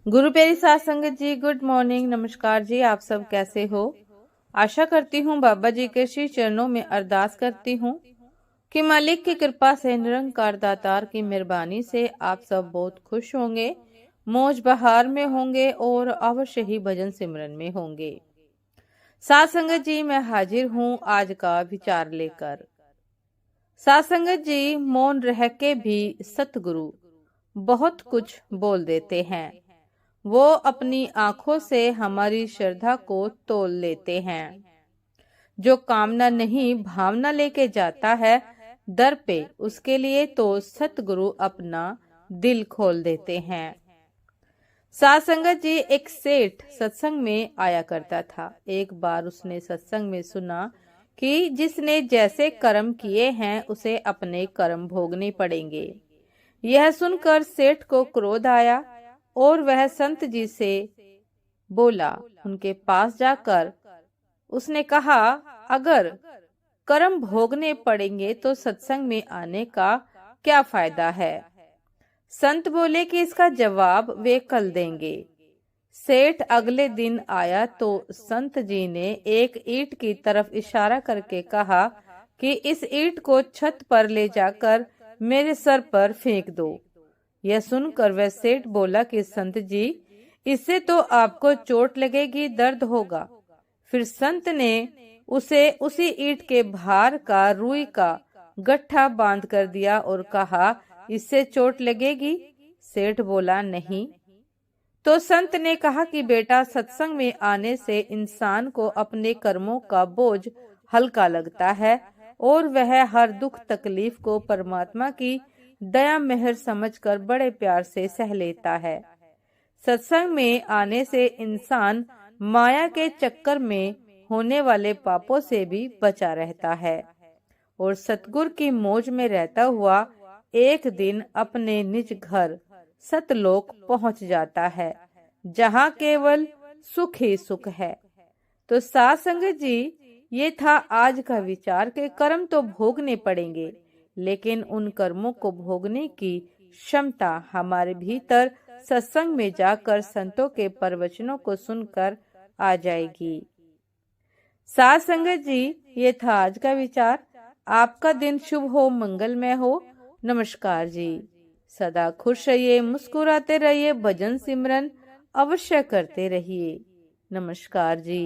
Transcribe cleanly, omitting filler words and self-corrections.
गुरु प्यारी साध संगत जी, गुड मॉर्निंग, नमस्कार जी। आप सब कैसे हो? आशा करती हूँ बाबा जी के श्री चरणों में अरदास करती हूँ कि मालिक की कृपा से, निरंकार दातार की मेहरबानी से आप सब बहुत खुश होंगे, मौज बहार में होंगे और अवश्य ही भजन सिमरन में होंगे। साध संगत जी, मैं हाजिर हूँ आज का विचार लेकर। साध संगत जी, मौन रह के भी सतगुरु बहुत कुछ बोल देते हैं। वो अपनी आंखों से हमारी श्रद्धा को तोल लेते हैं। जो कामना नहीं भावना लेके जाता है दर पे, उसके लिए तो सतगुरु अपना दिल खोल देते हैं। साध संगत जी, एक सेठ सत्संग में आया करता था। एक बार उसने सत्संग में सुना कि जिसने जैसे कर्म किए हैं उसे अपने कर्म भोगने पड़ेंगे। यह सुनकर सेठ को क्रोध आया और वह संत जी से बोला। उनके पास जाकर उसने कहा, अगर कर्म भोगने पड़ेंगे तो सत्संग में आने का क्या फायदा है? संत बोले कि इसका जवाब वे कल देंगे। सेठ अगले दिन आया तो संत जी ने एक ईंट की तरफ इशारा करके कहा कि इस ईंट को छत पर ले जाकर मेरे सर पर फेंक दो। यह सुनकर वह सेठ बोला कि संत जी, इससे तो आपको चोट लगेगी, दर्द होगा। फिर संत ने उसे उसी ईंट के भार का रुई का गट्ठा बांध कर दिया और कहा, इससे चोट लगेगी? सेठ बोला, नहीं। तो संत ने कहा कि बेटा, सत्संग में आने से इंसान को अपने कर्मों का बोझ हल्का लगता है और वह हर दुख तकलीफ को परमात्मा की दया मेहर समझकर बड़े प्यार से सह लेता है। सत्संग में आने से इंसान माया के चक्कर में होने वाले पापों से भी बचा रहता है और सतगुरु की मौज में रहता हुआ एक दिन अपने निज घर सतलोक पहुंच जाता है, जहां केवल सुख ही सुख है। तो साध संगत जी, ये था आज का विचार कि कर्म तो भोगने पड़ेंगे, लेकिन उन कर्मों को भोगने की क्षमता हमारे भीतर सत्संग में जाकर संतों के प्रवचनों को सुनकर आ जाएगी। साध संगत जी, ये था आज का विचार। आपका दिन शुभ हो, मंगलमय हो। नमस्कार जी। सदा खुश रहिए, मुस्कुराते रहिए, भजन सिमरन अवश्य करते रहिए। नमस्कार जी।